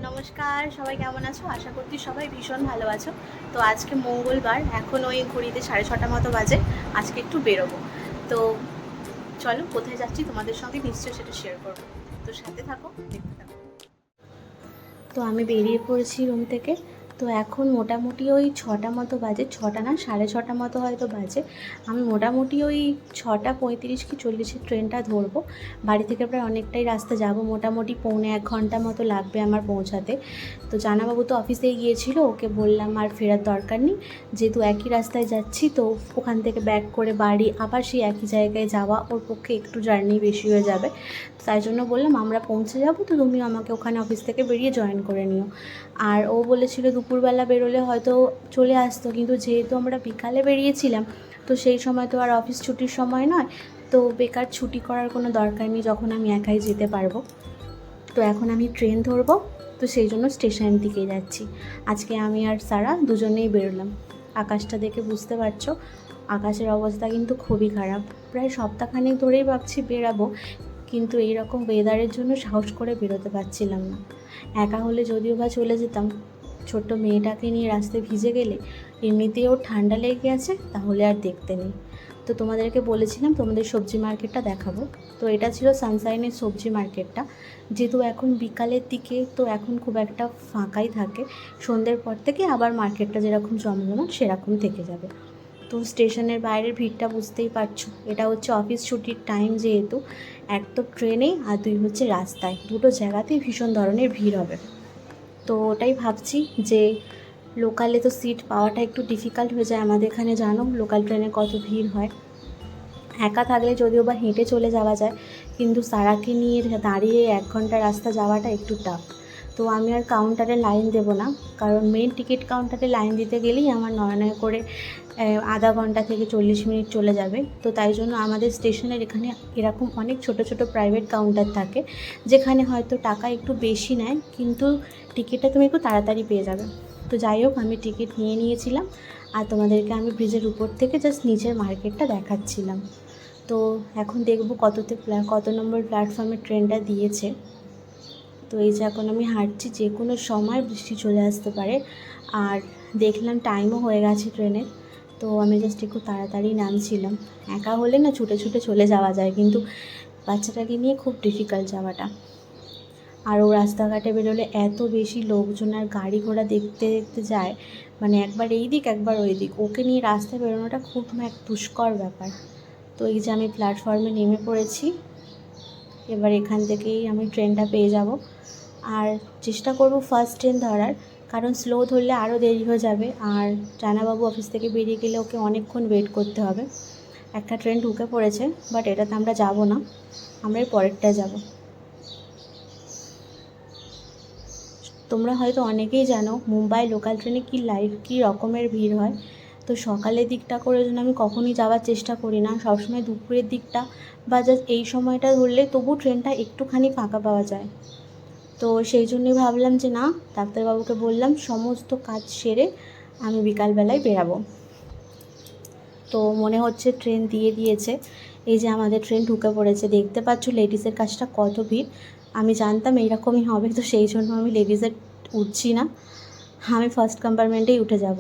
নমস্কার, সবাই কেমন আছো? আশা করছি সবাই ভীষণ ভালো আছো। তো আজকে মঙ্গলবার, এখন ওই ঘড়িতে 6:30 মতো বাজে। আজকে একটু বেরোবো। তো চলো, কোথায় যাচ্ছি তোমাদের সঙ্গে নিশ্চয়ই সেটা শেয়ার করবো। তো সাথে থাকো, দেখতে থাকো। তো আমি বেরিয়ে পড়েছি রুম থেকে। তো এখন মোটামুটি ওই 6টা মতো বাজে, 6টা না 6:30 মতো হয়তো বাজে। আমি মোটামুটি ওই 6:35 কি 40 ট্রেনটা ধরবো। বাড়ি থেকে প্রায় অনেকটাই রাস্তা যাব, মোটামুটি পৌনে 1 ঘন্টা মতো লাগবে আমার পৌঁছাতে। তো জানাবাবু তো অফিসেই গিয়েছিল, ওকে বললাম আর ফেরার দরকার নেই, যেহেতু একই রাস্তায় যাচ্ছি। তো ওখান থেকে ব্যাক করে বাড়ি আবার সেই একই জায়গায় যাওয়া ওর পক্ষে একটু জার্নি বেশি হয়ে যাবে। তাই জন্য বললাম আমরা পৌঁছে যাব, তো তুমি আমাকে ওখানে অফিস থেকে বেরিয়ে জয়েন করে নিও। আর ও বলেছিল দুপুরবেলা বেরোলে হয়তো চলে আসতো, কিন্তু যেহেতু আমরা বিকালে বেরিয়েছিলাম, তো সেই সময় তো আর অফিস ছুটির সময় নয়। তো বেকার ছুটি করার কোনো দরকার নেই, যখন আমি একাই যেতে পারবো। তো এখন আমি ট্রেন ধরবো, তো সেই জন্য স্টেশনের দিকে যাচ্ছি। আজকে আমি আর সারা দুজনেই বেরোলাম। আকাশটা দেখে বুঝতে পারছো, আকাশের অবস্থা কিন্তু খুবই খারাপ। প্রায় সপ্তাহখানেক ধরেই ভাবছি বেরাবো, কিন্তু এইরকম ওয়েদারের জন্য সাহস করে বেরোতে পারছিলাম না। একা হলে যদিও বা চলে যেতাম, ছোট্ট মেয়েটাকে নিয়ে রাস্তায় ভিজে গেলে এমনিতেই ওর ঠান্ডা লেগে আছে, তাহলে আর দেখতে নেই। তো তোমাদেরকে বলেছিলাম তোমাদের সবজি মার্কেটটা দেখাবো। তো এটা ছিল সানশাইনের সবজি মার্কেটটা। যেহেতু এখন বিকালের দিকে, তো এখন খুব একটা ফাঁকাই থাকে। সন্ধ্যের পর থেকে আবার মার্কেটটা যেরকম জমজমাট সেরকম থেকে যাবে। তো স্টেশনের বাইরের ভিড়টা বুঝতেই পারছো, এটা হচ্ছে অফিস ছুটির টাইম যেহেতু। এক তো ট্রেনে, আর দুই হচ্ছে রাস্তায়, দুটো জায়গাতেই ভীষণ ধরনের ভিড় হবে। তো ওটাই ভাবছি যে লোকালে তো সিট পাওয়াটা একটু ডিফিকাল্ট হয়ে যায় আমাদের এখানে, জানো লোকাল ট্রেনে কত ভিড় হয়। একা থাকলে যদিও বা হেঁটে চলে যাওয়া যায়, কিন্তু সারাকে নিয়ে দাঁড়িয়ে 1 ঘন্টা রাস্তা যাওয়াটা একটু টাফ। তো আমি আর কাউন্টারে লাইন দেবো না, কারণ মেন টিকিট কাউন্টারে লাইন দিতে গেলেই আমার নয় নয় করে আধা ঘন্টা থেকে 40 মিনিট চলে যাবে। তো তাই জন্য আমাদের স্টেশনের এখানে এরকম অনেক ছোট ছোট প্রাইভেট কাউন্টার থাকে, যেখানে হয়তো টাকা একটু বেশি নেয়, কিন্তু টিকিটটা তুমি একটু তাড়াতাড়ি পেয়ে যাবে। তো যাই হোক, আমি টিকিট নিয়ে নিয়েছিলাম, আর তোমাদেরকে আমি ব্রিজের উপর থেকে জাস্ট নিচের মার্কেটটা দেখাচ্ছিলাম। তো এখন দেখব কত নম্বর প্ল্যাটফর্মে ট্রেনটা দিয়েছে। তো এই যে এখন আমি হাঁটছি, যে কোনো সময় বৃষ্টি চলে আসতে পারে। আর দেখলাম টাইমও হয়ে গেছে ট্রেনের। তো আমি জাস্ট একটু তাড়াতাড়ি নামছিলাম। একা হলে না ছুটে ছুটে চলে যাওয়া যায়, কিন্তু বাচ্চাটাকে নিয়ে খুব ডিফিকাল্ট যাওয়াটা। আর ও রাস্তাঘাটে বেরোলে এত বেশি লোকজন আর গাড়ি ঘোড়া দেখতে দেখতে যায়, মানে একবার এই দিক একবার ওই দিক, ওকে নিয়ে রাস্তায় বেরোনোটা খুব এক দুষ্কর ব্যাপার। তো এই যে আমি প্ল্যাটফর্মে নেমে পড়েছি, এবার এখান থেকেই আমি ট্রেনটা পেয়ে যাব। আর চেষ্টা করব ফার্স্ট ট্রেন ধরার, কারণ স্লো ধরলে আরও দেরি হয়ে যাবে। আর জানাবাবু অফিস থেকে বেরিয়ে গেলে ওকে অনেকক্ষণ ওয়েট করতে হবে। একটা ট্রেন ঢুকে পড়েছে, বাট এটাতে আমরা যাব না, আমরা এর পরেরটায় যাব। তোমরা হয়তো অনেকেই জানো মুম্বাই লোকাল ট্রেনে কী রকমের ভিড় হয়। তো সকালের দিকটা করে জন্য আমি কখনই যাওয়ার চেষ্টা করি না, সবসময় দুপুরের দিকটা বা জাস্ট এই সময়টা ধরলে তবু ট্রেনটা একটুখানি ফাঁকা পাওয়া যায়। তো সেই জন্যই ভাবলাম যে না, ডাক্তারবাবুকে বললাম সমস্ত কাজ সেরে আমি বিকালবেলায় বেরাবো। তো মনে হচ্ছে ট্রেন দিয়ে দিয়েছে। এই যে আমাদের ট্রেন ঢুকে পড়েছে, দেখতে পাচ্ছ লেডিসের কাজটা কত ভিড়। আমি জানতাম এইরকমই হবে, তো সেই জন্য আমি লেডিসের উঠছি না, আমি ফার্স্ট কম্পার্টমেন্টেই উঠে যাব।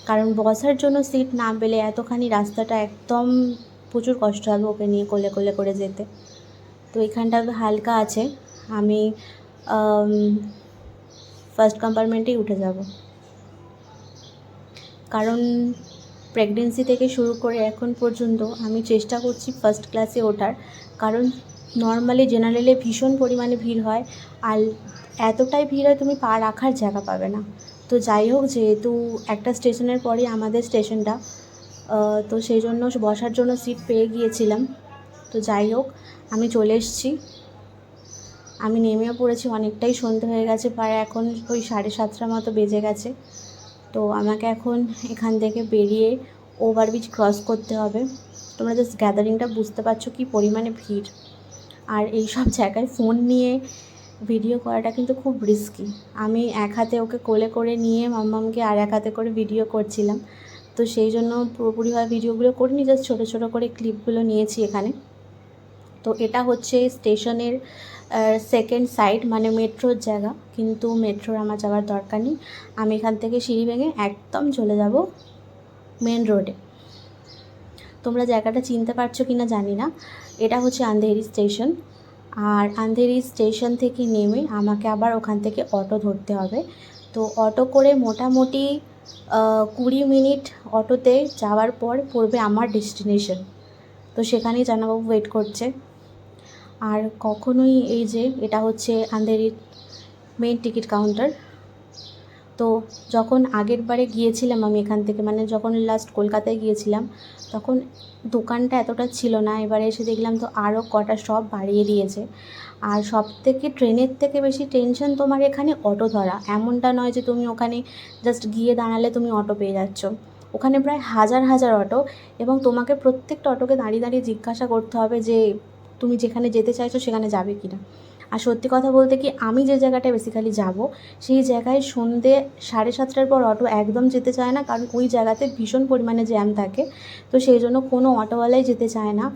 কারণ বসার জন্য সিট না পেলে এতখানি রাস্তাটা একদম প্রচুর কষ্ট হবে ওকে নিয়ে কোলে কোলে করে যেতে। তো এখানটা হালকা আছে, আমি ফার্স্ট কম্পার্টমেন্টেই উঠে যাব। কারণ প্রেগনেন্সি থেকে শুরু করে এখন পর্যন্ত আমি চেষ্টা করছি ফার্স্ট ক্লাসে ওঠার, কারণ নর্মালি জেনারেলে ভীষণ পরিমাণে ভিড় হয়, আর এতটাই ভিড় হয় তুমি পা রাখার জায়গা পাবে না। তো যাই হোক, যেহেতু একটা স্টেশনের পরেই আমাদের স্টেশনটা, তো সেই জন্য বসার জন্য সিট পেয়ে গিয়েছিলাম। তো যাই হোক, আমি চলে এসেছি, আমি নেমেও পড়েছি। অনেকটাই সন্ধে হয়ে গেছে, প্রায় এখন ওই 7:30 মতো বেজে গেছে। তো আমাকে এখন এখান থেকে বেরিয়ে ওভারব্রিজ ক্রস করতে হবে। তোমরা জাস্ট গ্যাদারিংটা বুঝতে পারছো কী পরিমাণে ভিড়। আর এই সব জায়গায় ফোন নিয়ে ভিডিও করাটা কিন্তু খুব রিস্কি। আমি এক হাতে ওকে কোলে করে নিয়ে মাম্মামকে আর এক হাতে করে ভিডিও করছিলাম। তো সেই জন্য পুরোপুরিভাবে ভিডিওগুলো করিনি, জাস্ট ছোটো ছোটো করে ক্লিপগুলো নিয়েছি এখানে। তো এটা হচ্ছে স্টেশনের সেকেন্ড সাইড, মানে মেট্রোর জায়গা, কিন্তু মেট্রোর আমার যাওয়ার দরকার নেই। আমি এখান থেকে সিঁড়ি ভেঙে একদম চলে যাব মেন রোডে। তোমরা জায়গাটা চিনতে পারছো কি না জানি না, এটা হচ্ছে আন্ধেরি স্টেশন। আর আন্ধেরি স্টেশন থেকে নেমে আমাকে আবার ওখান থেকে অটো ধরতে হবে। তো অটো করে মোটামুটি 20 মিনিট অটোতে যাওয়ার পর পড়বে আমার ডেস্টিনেশন। তো সেখানেই জানাবাবু ওয়েট করছে। আর কখনোই এই যে এটা হচ্ছে আন্ধেরির মেন টিকিট কাউন্টার। তো যখন আগের বারে গিয়েছিলাম আমি এখান থেকে, মানে যখন লাস্ট কলকাতায় গিয়েছিলাম, তখন দোকানটা এতটা ছিল না। এবারে এসে দেখলাম তো আরও কটা সব বাড়িয়ে দিয়েছে। আর সব থেকে ট্রেনের থেকে বেশি টেনশন তোমার এখানে অটো ধরা। এমনটা নয় যে তুমি ওখানে জাস্ট গিয়ে দাঁড়ালে তুমি অটো পেয়ে যাচ্ছ। ওখানে প্রায় হাজার হাজার অটো, এবং তোমাকে প্রত্যেকটা অটোকে দাঁড়িয়ে দাঁড়িয়ে জিজ্ঞাসা করতে হবে যে তুমি যেখানে যেতে চাইছো সেখানে যাবে কি না। আর সত্যি কথা বলতে কি, আমি যে জায়গাটায় বেসিক্যালি যাব, সেই জায়গায় সন্ধ্যে 7:30টার পর অটো একদম যেতে চায় না, কারণ ওই জায়গাতে ভীষণ পরিমাণে জ্যাম থাকে। তো সেই জন্য কোনো অটোওয়ালাই যেতে চায় না।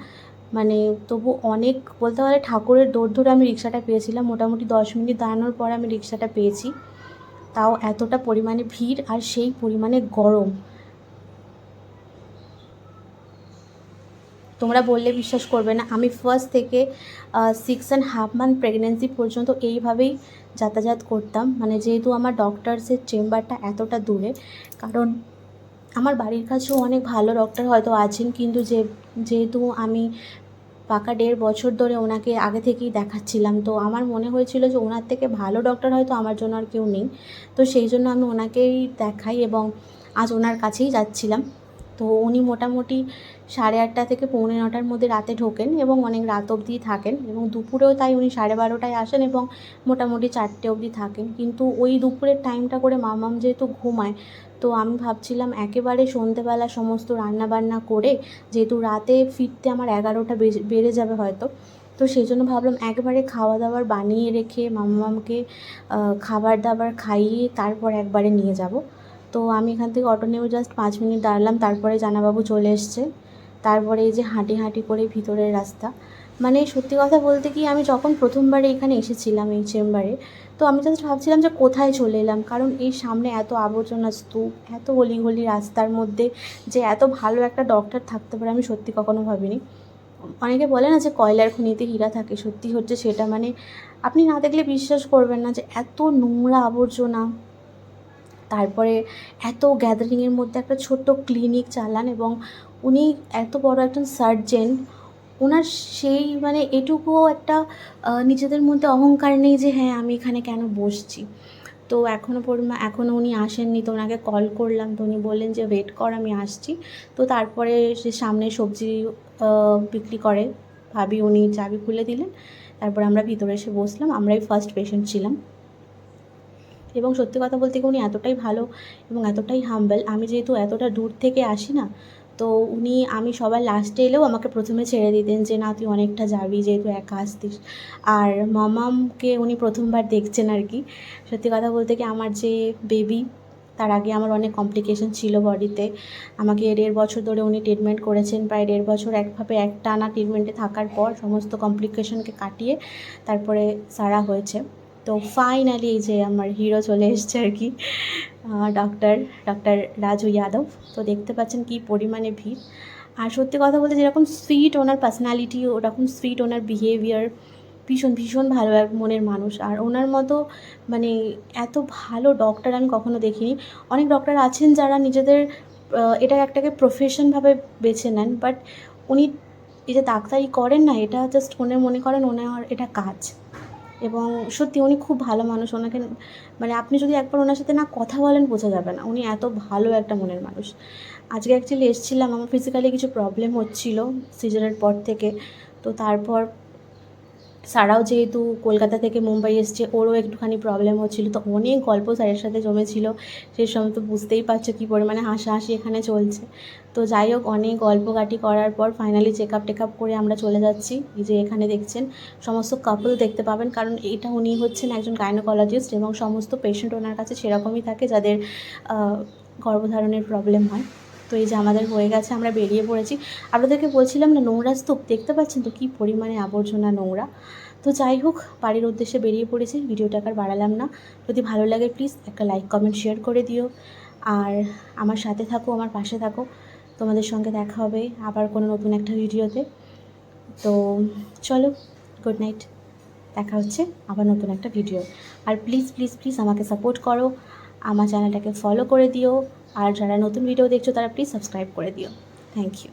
মানে তবু অনেক বলতে গেলে ঠাকুরের দৌড় ধরে আমি রিক্সাটা পেয়েছিলাম। মোটামুটি 10 মিনিট দাঁড়ানোর পর আমি রিক্সাটা পেয়েছি। তাও এতটা পরিমাণে ভিড় আর সেই পরিমাণে গরম, তোমরা বললে বিশ্বাস করবে না। আমি ফার্স্ট থেকে 6.5 মান্থ প্রেগনেন্সি পর্যন্ত এইভাবেই যাতায়াত করতাম। মানে যেহেতু আমার ডক্টরসের চেম্বারটা এতটা দূরে, কারণ আমার বাড়ির কাছেও অনেক ভালো ডক্টর হয়তো আছেন, কিন্তু যেহেতু আমি পাকা 1.5 বছর ধরে ওনাকে আগে থেকেই দেখাচ্ছিলাম, তো আমার মনে হয়েছিল যে ওনার থেকে ভালো ডক্টর হয়তো আমার জন্য আর কেউ নেই। তো সেই জন্য আমি ওনাকেই দেখাই এবং আজ ওনার কাছেই যাচ্ছিলাম। তো উনি মোটামুটি 8:30 থেকে 9:45-র মধ্যে রাতে ঢোকেন এবং অনেক রাত অবধি থাকেন, এবং দুপুরেও তাই উনি 12:30টায় আসেন এবং মোটামুটি 4টে অবধি থাকেন। কিন্তু ওই দুপুরের টাইমটা করে মামাম যেহেতু ঘুমায়, তো আমি ভাবছিলাম একেবারে সন্ধেবেলা সমস্ত রান্নাবান্না করে, যেহেতু রাতে ফিরতে আমার 11টা বেড়ে যাবে হয়তো, তো সেই জন্য ভাবলাম একবারে খাওয়া দাওয়ার বানিয়ে রেখে মামামকে খাবার দাবার খাইয়ে তারপর একবারে নিয়ে যাব। তো আমি এখান থেকে অটো নেমে জাস্ট 5 মিনিট দাঁড়ালাম, তারপরে জানাবাবু চলে এসছে। তারপরে এই যে হাঁটি হাঁটি করে ভিতরের রাস্তা। মানে সত্যি কথা বলতে কি, আমি যখন প্রথমবারে এখানে এসেছিলাম এই চেম্বারে, তো আমি জাস্ট ভাবছিলাম যে কোথায় চলে এলাম, কারণ এই সামনে এত আবর্জনা স্তূপ, এত অলিগলি রাস্তার মধ্যে যে এত ভালো একটা ডক্টর থাকতে পারে আমি সত্যি কখনো ভাবিনি। অনেকে বলে না যে কয়লার খনিতে হীরা থাকে, সত্যি হচ্ছে সেটা। মানে আপনি না দেখলে বিশ্বাস করবেন না যে এত নোংরা আবর্জনা, তারপরে এত গ্যাদারিংয়ের মধ্যে একটা ছোট্ট ক্লিনিক চালান, এবং উনি এত বড় একজন সার্জেন। ওনার সেই মানে এটুকুও একটা নিজেদের মধ্যে অহংকার নেই যে হ্যাঁ আমি এখানে কেন বসছি। তো এখনও উনি আসেননি। তো ওনাকে কল করলাম, তো উনি বললেন যে ওয়েট কর, আমি আসছি। তো তারপরে সে সামনে সবজি বিক্রি করে ভাবি, উনি চাবি খুলে দিলেন। তারপরে আমরা ভিতরে এসে বসলাম, আমরাই ফার্স্ট পেশেন্ট ছিলাম। এবং সত্যি কথা বলতে উনি এতটাই ভালো এবং এতটাই হাম্বল। আমি যেহেতু এতটা দূর থেকে আসি না, তো আমি সবার লাস্টে এলেও আমাকে প্রথমে ছেড়ে দিতেন যে না তুই অনেকটা যাবি, যেহেতু একা আসতিস। আর মামামকে উনি প্রথমবার দেখছেন আর কি। সত্যি কথা বলতে কি, আমার যে বেবি, তার আগে আমার অনেক কমপ্লিকেশন ছিল বডিতে। আমাকে 1.5 বছর ধরে উনি ট্রিটমেন্ট করেছেন। প্রায় 1.5 বছর একভাবে একটানা ট্রিটমেন্টে থাকার পর সমস্ত কমপ্লিকেশনকে কাটিয়ে তারপরে সারা হয়েছে। তো ফাইনালি এই যে আমার হিরো চলে এসছে আর কি, ডক্টর রাজু যাদব। তো দেখতে পাচ্ছেন কী পরিমাণে ভিড়। আর সত্যি কথা বলতে যেরকম সুইট ওনার পার্সোনালিটি, ওরকম সুইট ওনার বিহেভিয়ার, ভীষণ ভীষণ ভালো এক মনের মানুষ। আর ওনার মতো মানে এত ভালো ডক্টর আমি কখনো দেখিনি। অনেক ডক্টর আছেন যারা নিজেদের এটা একটাকে প্রফেশনভাবে বেছে নেন, বাট উনি এই যে ডাক্তারি করেন না, এটা জাস্ট মনে করেন ওনার এটা কাজ। এবং সত্যি উনি খুব ভালো মানুষ। ওনাকে মানে আপনি যদি একবার ওনার সাথে না কথা বলেন বোঝা যাবে না উনি এত ভালো একটা মনের মানুষ। আজকে অ্যাকচুয়ালি এসেছিলাম, আমার ফিজিক্যালি কিছু প্রবলেম হচ্ছিল সিজারের পর থেকে। তো তারপর সারাও যেহেতু কলকাতা থেকে মুম্বাই এসছে, ওরও একটুখানি প্রবলেম হচ্ছিলো, তো অনেক গল্প স্যারের সাথে জমেছিল। সেই সময় তো বুঝতেই পারছো কী পরিমাণে হাসাহাসি এখানে চলছে। তো যাই হোক, অনেক গল্পকাটি করার পর ফাইনালি চেক আপ করে আমরা চলে যাচ্ছি। এই যে এখানে দেখছেন সমস্ত কাপল দেখতে পাবেন, কারণ উনি হচ্ছেন একজন গাইনোকোলজিস্ট, এবং সমস্ত পেশেন্ট ওনার কাছে সেরকমই থাকে যাদের গর্ভধারণের প্রবলেম হয়। তো এই যে আমাদের হয়ে গেছে, আমরা বেরিয়ে পড়েছি। আপনাদেরকে বলছিলাম না, নোংরা স্তূপ দেখতে পাচ্ছেন তো কী পরিমাণে আবর্জনা, নোংরা। তো যাই হোক, বাড়ির উদ্দেশ্যে বেরিয়ে পড়েছি, ভিডিওটাকে আর বাড়ালাম না। যদি ভালো লাগে প্লিজ একটা লাইক কমেন্ট শেয়ার করে দিও, আর আমার সাথে থাকো, আমার পাশে থাকো। তোমাদের সঙ্গে দেখা হবে আবার কোনো নতুন একটা ভিডিওতে। তো চলো, গুড নাইট, দেখা হচ্ছে আবার নতুন একটা ভিডিও। আর প্লিজ প্লিজ প্লিজ আমাকে সাপোর্ট করো, আমার চ্যানেলটাকে ফলো করে দিও, আর যারা নতুন ভিডিও দেখছো তারা প্লিজ সাবস্ক্রাইব করে দিও। Thank you.